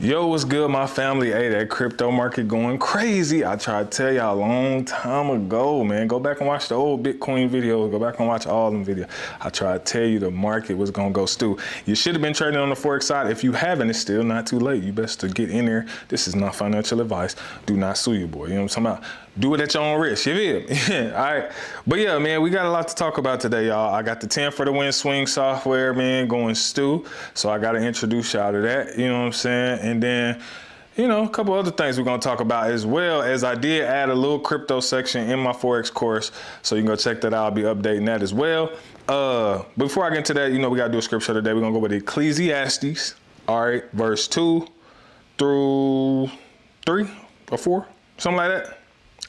Yo, what's good, my family? Hey, that crypto market going crazy. I tried to tell y'all a long time ago, man. Go back and watch the old Bitcoin videos. Go back and watch all them videos. I tried to tell you the market was going to go stew. You should have been trading on the Forex side. If you haven't, it's still not too late. You best to get in there. This is not financial advice. Do not sue you, boy. You know what I'm talking about? Do it at your own risk. You feel? All right. But yeah, man, we got a lot to talk about today, y'all. I got the 10 for the win swing software, man, going stew. So I got to introduce y'all to that. You know what I'm saying? And then, you know, a couple other things we're going to talk about, as well as I did add a little crypto section in my Forex course. So you can go check that out. I'll be updating that as well. Before I get into that, you know, we got to do a scripture today. We're going to go with Ecclesiastes, all right, verse 2 through 3 or 4, something like that.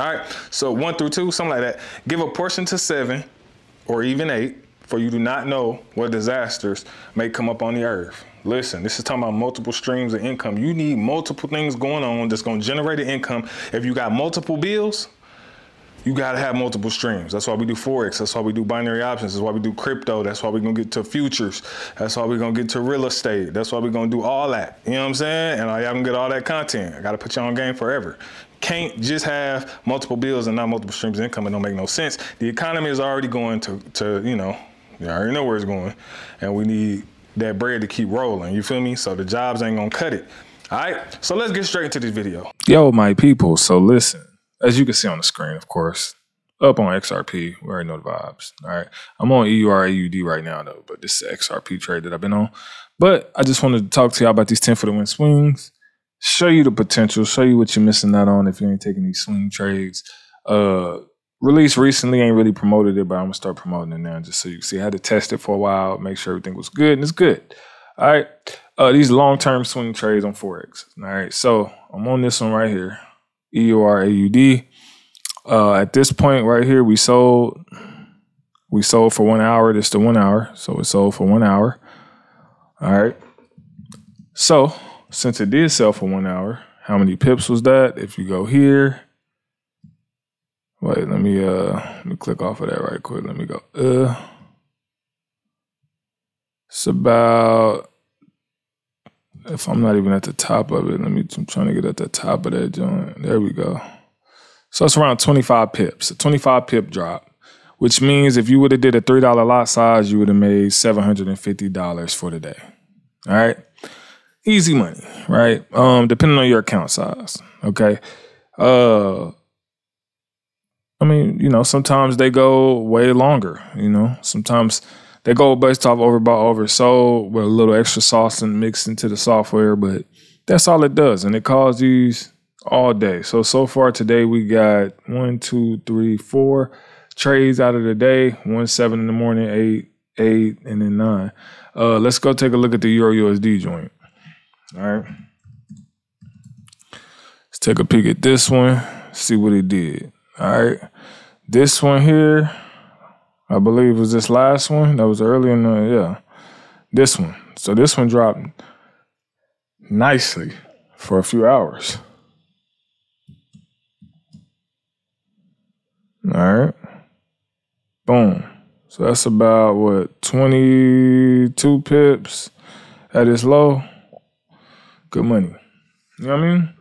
All right, so 1 through 2, something like that. Give a portion to 7 or even 8, for you do not know what disasters may come up on the earth. Listen, this is talking about multiple streams of income. You need multiple things going on that's going to generate an income. If you got multiple bills, you got to have multiple streams. That's why we do Forex. That's why we do binary options. That's why we do crypto. That's why we're going to get to futures. That's why we're going to get to real estate. That's why we're going to do all that. You know what I'm saying? And I haven't get all that content. I got to put you on game forever. Can't just have multiple bills and not multiple streams of income. It don't make no sense. The economy is already going to you know, you already know where it's going. And we need that bread to keep rolling. You feel me? So the jobs ain't going to cut it. All right. So let's get straight into this video. Yo, my people. So listen. As you can see on the screen, of course, up on XRP, we already know the vibes. All right. I'm on EUR/AUD right now, though, but this is the XRP trade that I've been on. But I just wanted to talk to y'all about these 10 for the win swings, show you the potential, show you what you're missing out on if you ain't taking these swing trades. Released recently, ain't really promoted it, but I'm going to start promoting it now just so you can see. I had to test it for a while, make sure everything was good, and it's good. All right. These long-term swing trades on Forex. All right. So I'm on this one right here. EUR/AUD. At this point right here, we sold for 1 hour. This is the 1 hour. So it sold for 1 hour. All right. So since it did sell for 1 hour, how many pips was that? If you go here, wait, let me click off of that right quick. Let me go. It's about, if I'm not even at the top of it, I'm trying to get at the top of that joint. There we go. So it's around 25 pips, a 25 pip drop, which means if you would have did a $3 lot size, you would have made $750 for the day. All right. Easy money, right? Depending on your account size. Okay. I mean, you know, sometimes they go way longer, you know, sometimes they go based off overbought, oversold with a little extra sauce and mixed into the software, but that's all it does. And it calls these all day. So far today, we got 1, 2, 3, 4 trades out of the day, 1, 7 in the morning, 8, and then 9. Let's go take a look at the Euro USD joint. All right. Let's take a peek at this one, see what it did. All right. This one here, I believe was this last one. That was early in the, yeah, this one. So this one dropped nicely for a few hours. All right. Boom. So that's about, what, 22 pips at its low. Good money. You know what I mean?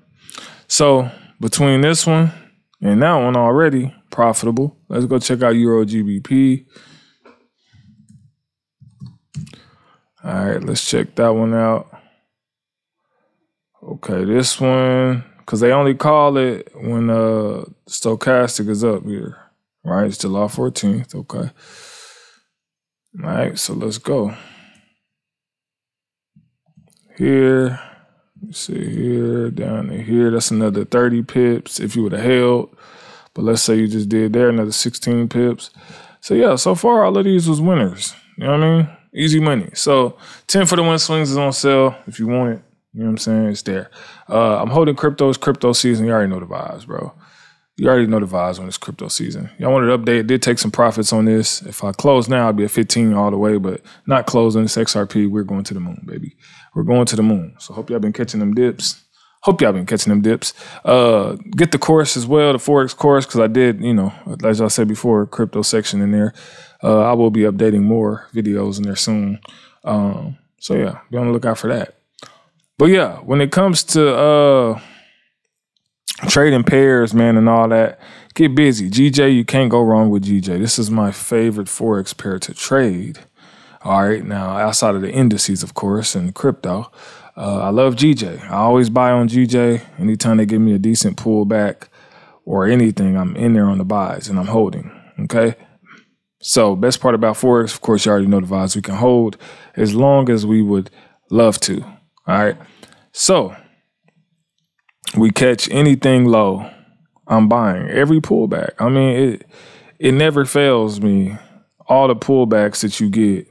So between this one and that one already profitable. Let's go check out Euro GBP. All right, let's check that one out. Okay, this one, because they only call it when stochastic is up here, right? It's July 14th, okay. All right, so let's go. Here, let's see here, down to here. That's another 30 pips if you would have held. But let's say you just did there, another 16 pips. So yeah, so far all of these was winners. You know what I mean? Easy money. So 10 for the win swings is on sale if you want it. You know what I'm saying? It's there. I'm holding crypto. It's crypto season. You already know the vibes, bro. You already know the vibes when it's crypto season. Y'all wanted to update. Did take some profits on this. If I close now, I'll be at 15 all the way, but not closing. It's XRP. We're going to the moon, baby. We're going to the moon. So hope y'all been catching them dips. Get the course as well, the Forex course, because I did, you know, as I said before, crypto section in there. I will be updating more videos in there soon. So yeah, be on the lookout for that. But yeah, when it comes to trading pairs, man, and all that, get busy. GJ, you can't go wrong with GJ. This is my favorite Forex pair to trade. All right, now outside of the indices, of course, and crypto, I love GJ. I always buy on GJ. Anytime they give me a decent pullback or anything, I'm in there on the buys and I'm holding, okay? So best part about Forex, of course, you already know the vibes. We can hold as long as we would love to, all right? So we catch anything low, I'm buying every pullback. I mean, it never fails me. All the pullbacks that you get,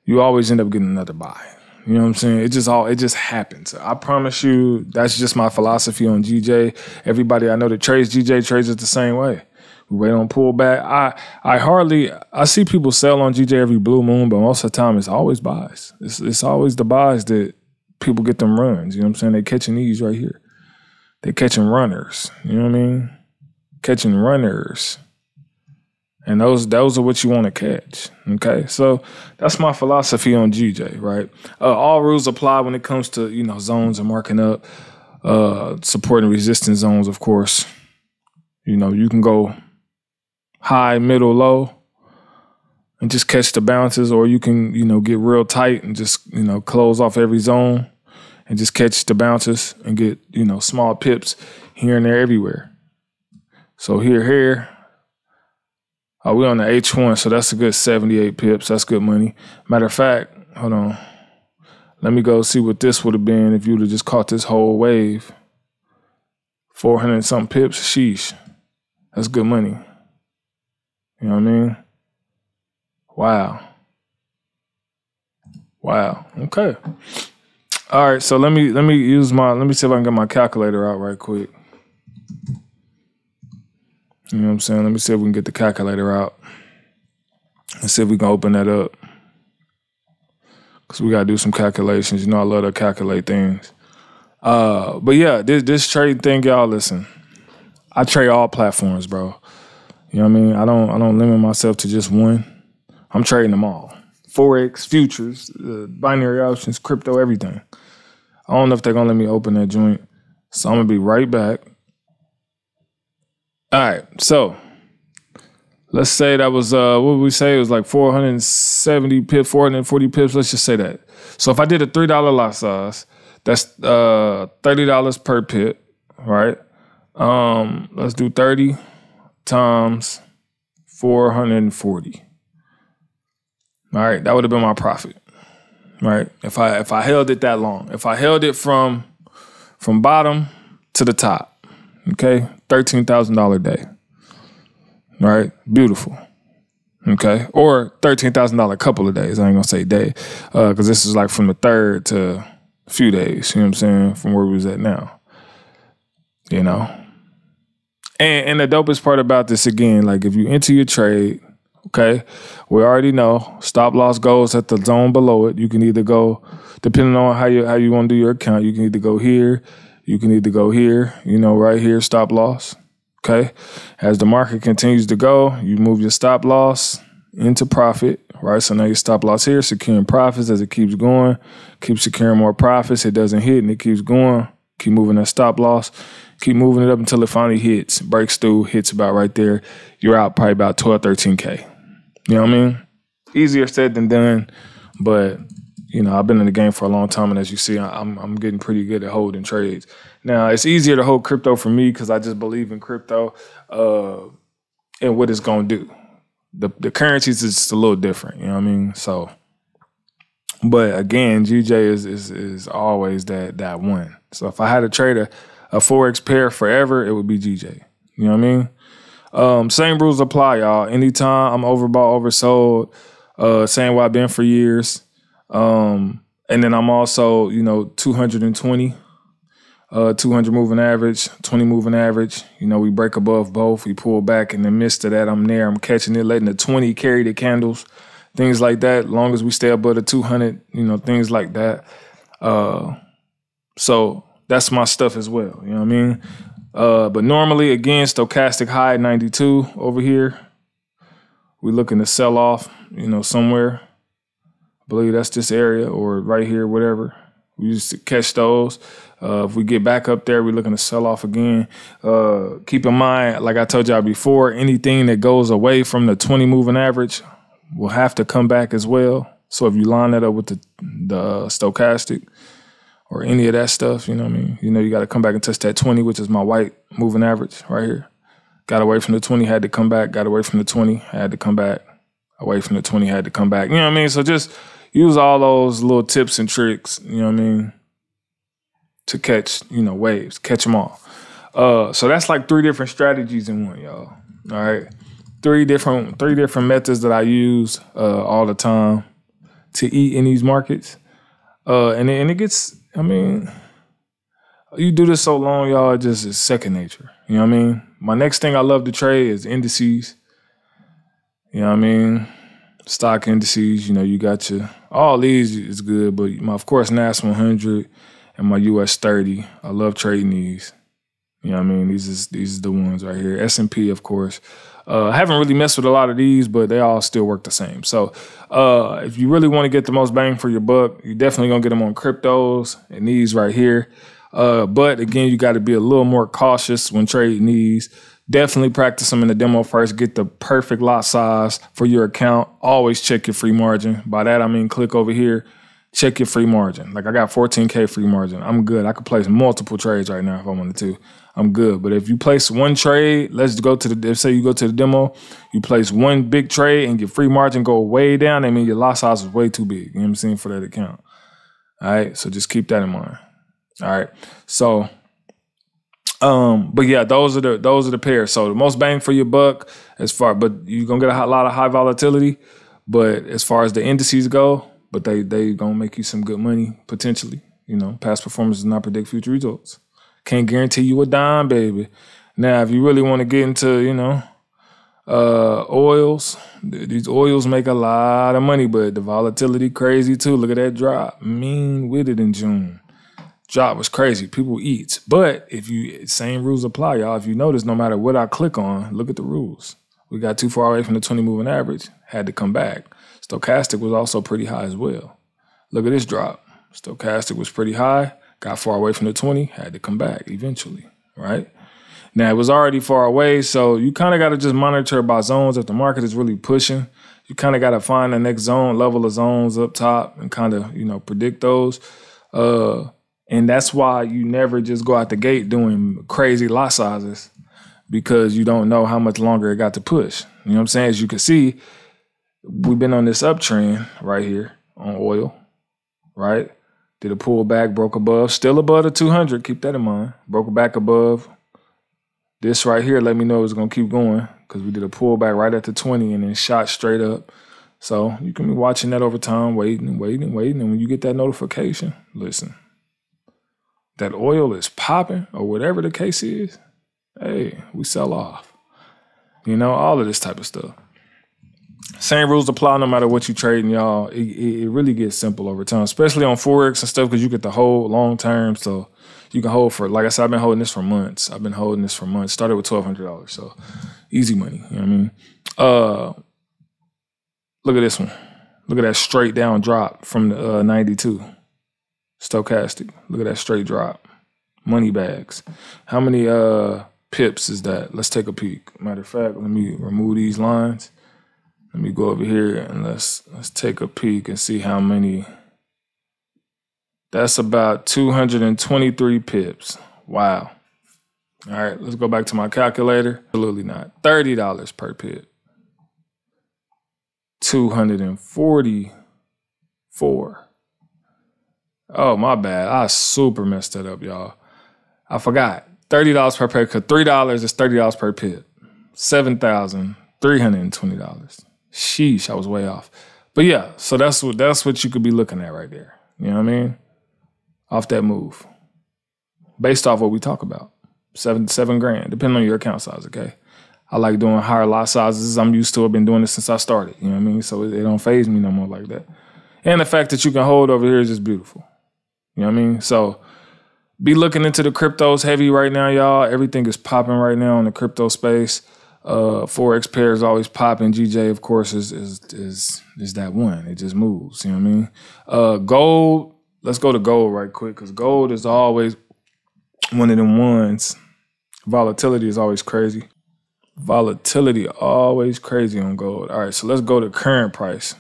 you always end up getting another buy. You know what I'm saying? It just happens. I promise you, that's just my philosophy on GJ. Everybody I know that trades GJ trades it the same way. We wait on pullback. I see people sell on GJ every blue moon, but most of the time it's always buys. It's always the buys that people get them runs. You know what I'm saying? They catching these right here. They catching runners. You know what I mean? Catching runners. And those are what you want to catch, okay? So that's my philosophy on GJ, right? All rules apply when it comes to, zones and marking up, support and resistance zones, of course. You can go high, middle, low, and just catch the bounces, or you can, get real tight and just, close off every zone and just catch the bounces and get, small pips here and there everywhere. So here. We're on the H1, so that's a good 78 pips. That's good money. Matter of fact, hold on. Let me go see what this would have been if you would have just caught this whole wave. 400 something pips. Sheesh. That's good money. You know what I mean? Wow. Okay. All right, so let me see if I can get my calculator out right quick. You know what I'm saying? Let me see if we can get the calculator out. Let's see if we can open that up. Because we got to do some calculations. I love to calculate things. But yeah, this trade thing, y'all, listen. I trade all platforms, bro. You know what I mean? I don't limit myself to just one. I'm trading them all. Forex, futures, binary options, crypto, everything. I don't know if they're going to let me open that joint. So I'm going to be right back. All right, so let's say that was, what would we say? It was like 470 pips, 440 pips. Let's just say that. So if I did a $3 lot size, that's $30 per pip, right? Let's do 30 times 440. All right, that would have been my profit, right? If I held it that long, if I held it from bottom to the top. Okay, $13,000 a day. All right, beautiful. Okay, or $13,000 couple of days. I ain't gonna say day, because this is like from the third to a few days. You know what I'm saying? From where we was at now. And the dopest part about this again, like if you enter your trade, okay, we already know stop loss goes at the zone below it. You can either go, depending on how you want to do your account, you can either go here. You can either go here, right here, stop loss, okay? As the market continues to go, you move your stop loss into profit, right? So now your stop loss here, securing profits as it keeps going, keep securing more profits. It doesn't hit and it keeps going. Keep moving that stop loss. Keep moving it up until it finally hits, breaks through, hits about right there. You're out probably about 12, 13K. You know what I mean? Easier said than done, but I've been in the game for a long time, and as you see, I'm getting pretty good at holding trades. Now, it's easier to hold crypto for me because I just believe in crypto and what it's going to do. The currencies is just a little different, you know what I mean? So, but again, GJ is always that one. So if I had to trade a Forex pair forever, it would be GJ. You know what I mean? Same rules apply, y'all. Anytime I'm overbought, oversold, same way I've been for years. And then I'm also, 220, 200 moving average, 20 moving average. We break above both. We pull back in the midst of that. I'm there. I'm catching it, letting the 20 carry the candles, things like that. As long as we stay above the 200, things like that. So that's my stuff as well. You know what I mean? But normally, again, stochastic high 92 over here. We're looking to sell off, somewhere. I believe that's this area or right here, whatever. We used to catch those. If we get back up there, we're looking to sell off again. Keep in mind, like I told y'all before, anything that goes away from the 20 moving average will have to come back as well. So if you line that up with the stochastic or any of that stuff, you know what I mean? You know, you got to come back and touch that 20, which is my white moving average right here. Got away from the 20, had to come back. Got away from the 20, had to come back. Away from the 20, had to come back. You know what I mean? So just use all those little tips and tricks, you know what I mean, to catch, you know, waves, catch them all. So that's like 3 different strategies in one, y'all. All right. 3 different methods that I use all the time to eat in these markets. And it gets, I mean, you do this so long, y'all, it just is second nature. You know what I mean? My next thing I love to trade is indices. You know what I mean? Stock indices, you know, you got your, all these is good, but of course, NAS 100 and my US 30. I love trading these. You know what I mean? These is the ones right here. S&P, of course. I haven't really messed with a lot of these, but they all still work the same. So if you really want to get the most bang for your buck, you're definitely going to get them on cryptos and these right here. But again, you got to be a little more cautious when trading these. Definitely practice them in the demo first. Get the perfect lot size for your account. Always check your free margin. By that, I mean click over here, check your free margin. Like I got 14K free margin. I'm good. I could place multiple trades right now if I wanted to. I'm good. But if you place one trade, let's go to the, say you go to the demo, you place one big trade and your free margin go way down, I mean your lot size is way too big. You know what I'm saying, for that account. All right. So just keep that in mind. All right. So but yeah, those are the pairs. So the most bang for your buck but you're gonna get a lot of high volatility. But as far as the indices go, but they gonna make you some good money potentially. You know, past performance does not predict future results. Can't guarantee you a dime, baby. Now, if you really want to get into, you know, oils, these oils make a lot of money, but the volatility crazy too. Look at that drop. Mean with it in June. Drop was crazy. People eat. But if you, same rules apply, y'all. If you notice, no matter what I click on, look at the rules. We got too far away from the 20 moving average, had to come back. Stochastic was also pretty high as well. Look at this drop. Stochastic was pretty high, got far away from the 20, had to come back eventually, right? Now, it was already far away, so you kind of got to just monitor by zones. If the market is really pushing, you kind of got to find the next zone, level of zones up top and kind of, you know, predict those. And that's why you never just go out the gate doing crazy lot sizes, because you don't know how much longer it got to push. You know what I'm saying? As you can see, we've been on this uptrend right here on oil, right? Did a pullback, broke above, still above the 200. Keep that in mind. Broke back above. This right here let me know it's going to keep going because we did a pullback right at the 20 and then shot straight up. So you can be watching that over time, waiting. And when you get that notification, listen, that oil is popping or whatever the case is, hey, we sell off. You know, all of this type of stuff. Same rules apply no matter what you trading, y'all. It really gets simple over time, especially on Forex and stuff, because you get the whole long term. So you can hold for, like I said, I've been holding this for months. Started with $1,200. So easy money. You know what I mean? Look at this one. Look at that straight down drop from the 92. Stochastic. Look at that straight drop. Money bags. How many pips is that? Let's take a peek. Matter of fact, let me remove these lines. Let me go over here and let's take a peek and see how many. That's about 223 pips. Wow. All right, let's go back to my calculator. Absolutely not. $30 per pip. 244. Oh, my bad. I super messed that up, y'all. I forgot. $30 per pip, because $3 is $30 per pip. $7,320. Sheesh, I was way off. But yeah, so that's what you could be looking at right there. You know what I mean? Off that move. Based off what we talk about. $7 grand, depending on your account size, okay? I like doing higher lot sizes. I'm used to it. I've been doing this since I started. You know what I mean? So it don't faze me no more like that. And the fact that you can hold over here is just beautiful. You know what I mean? So be looking into the cryptos heavy right now, y'all. Everything is popping right now in the crypto space. Forex pair is always popping. GJ, of course, is that one. It just moves. You know what I mean? Gold, let's go to gold right quick, because gold is always one of them ones. Volatility is always crazy. Volatility always crazy on gold. All right, so let's go to current price.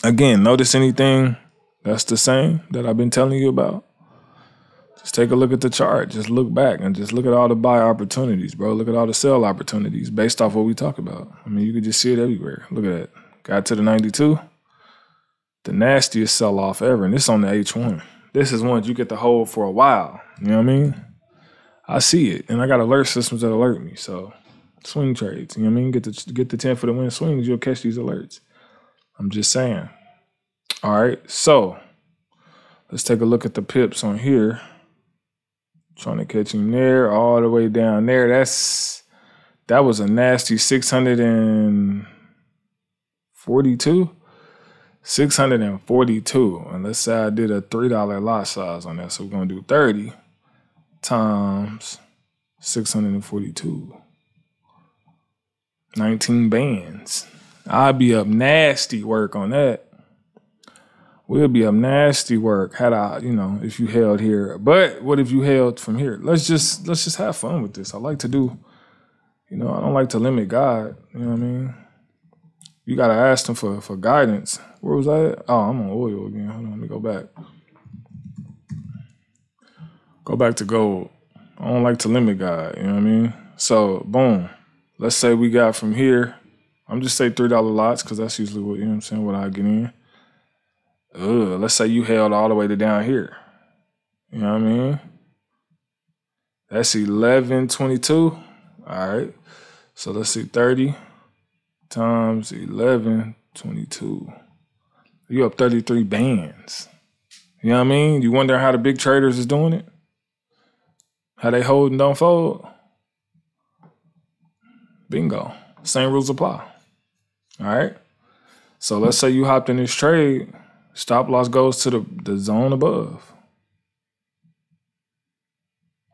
Again, notice anything that's the same that I've been telling you about? Just take a look at the chart. Just look back and just look at all the buy opportunities, bro. Look at all the sell opportunities based off what we talk about. I mean, you could just see it everywhere. Look at that. Got to the 92. The nastiest sell-off ever, and this on the H1. This is one you get to hold for a while. You know what I mean? I see it, and I got alert systems that alert me. So swing trades, you know what I mean? Get the 10 for the win swings, you'll catch these alerts. I'm just saying. All right, so let's take a look at the pips on here. Trying to catch him there, all the way down there. That was a nasty 642. 642. And let's say I did a $3 lot size on that. So we're going to do 30 times 642. 19 bands. I'll be up nasty work on that. We'll be up nasty work had I, if you held here. But what if you held from here? Let's just have fun with this. I like to do, I don't like to limit God. You know what I mean? You got to ask them for guidance. Where was I at? Oh, I'm on oil again. Hold on, let me go back. Go back to gold. I don't like to limit God, you know what I mean? So, boom. Let's say we got from here. I'm just say $3 lots because that's usually what, what I get in. Let's say you held all the way to down here. You know what I mean? That's 1122. All right. So let's see, 30 times 1122. You up 33 bands. You know what I mean? You wonder how the big traders is doing it? How they hold and don't fold? Bingo. Same rules apply. All right. So let's say you hopped in this trade. Stop loss goes to the zone above.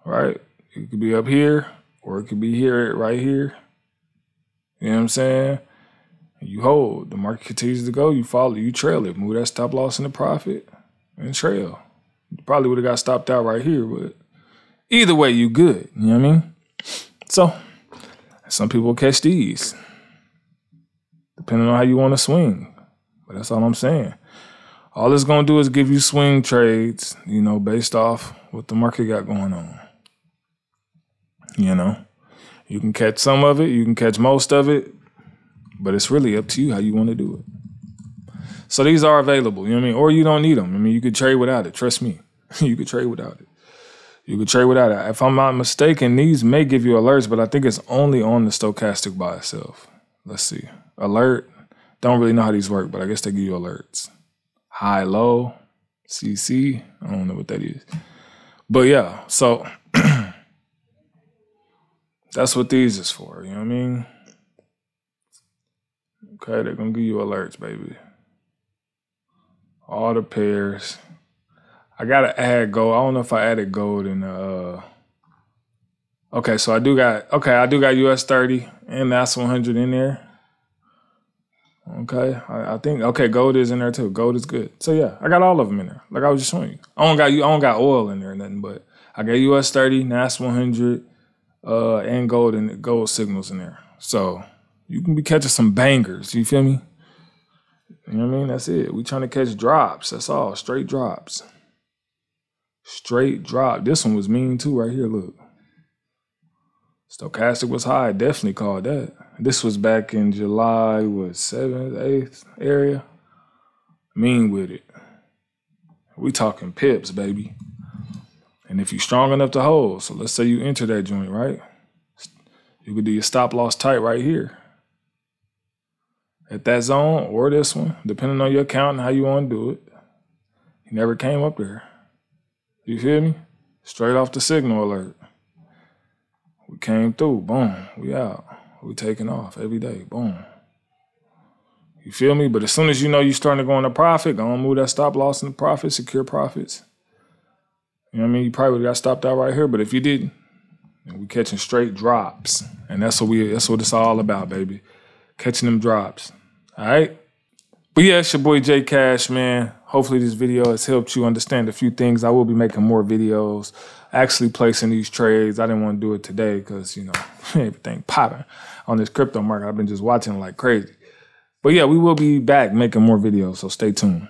Right? It could be up here, or it could be here, right here. You know what I'm saying? You hold. The market continues to go. You follow. You trail it. Move that stop loss into profit and trail. You probably would have got stopped out right here, but either way, you good. You know what I mean? So, some people catch these, depending on how you want to swing. But that's all I'm saying. All it's going to do is give you swing trades, based off what the market got going on. You can catch some of it, you can catch most of it, but it's really up to you how you want to do it. So these are available, you know what I mean? Or you don't need them. I mean, you could trade without it. Trust me. You could trade without it. You could trade without it. If I'm not mistaken, these may give you alerts, but I think it's only on the stochastic by itself. Let's see. Alert. Don't really know how these work, but I guess they give you alerts. High, low, CC. I don't know what that is. But yeah, so that's what these is for. You know what I mean? Okay, they're going to give you alerts, baby. All the pairs. I got to add gold. I don't know if I added gold in okay, so I do got US 30 and NAS 100 in there. Okay, I think, gold is in there too. Gold is good. So yeah, I got all of them in there. Like I was just showing you. I don't got oil in there or nothing, but I got US 30, NAS 100, and gold signals in there. So you can be catching some bangers. You feel me? You know what I mean? That's it. We trying to catch drops. That's all. Straight drops. Straight drop. This one was mean too right here. Look. Stochastic was high. Definitely called that. This was back in July, 7th, 8th area. Mean with it. We talking pips, baby. And if you're strong enough to hold, so let's say you enter that joint, right? You could do your stop loss tight right here. At that zone or this one, depending on your account and how you want to do it. He never came up there. You feel me? Straight off the signal alert. We came through. Boom. We out. We taking off every day. Boom. You feel me? But as soon as you know you're starting to go into profit, go and move that stop loss into profit, secure profits. You know what I mean? You probably would have got stopped out right here, but if you didn't, we catching straight drops. And that's what it's all about, baby. Catching them drops. All right? But yeah, it's your boy J Cash, man. hopefully this video has helped you understand a few things. I will be making more videos, actually placing these trades. I didn't want to do it today because, you know, everything popping on this crypto market. I've been just watching like crazy. But yeah, we will be back making more videos, so stay tuned.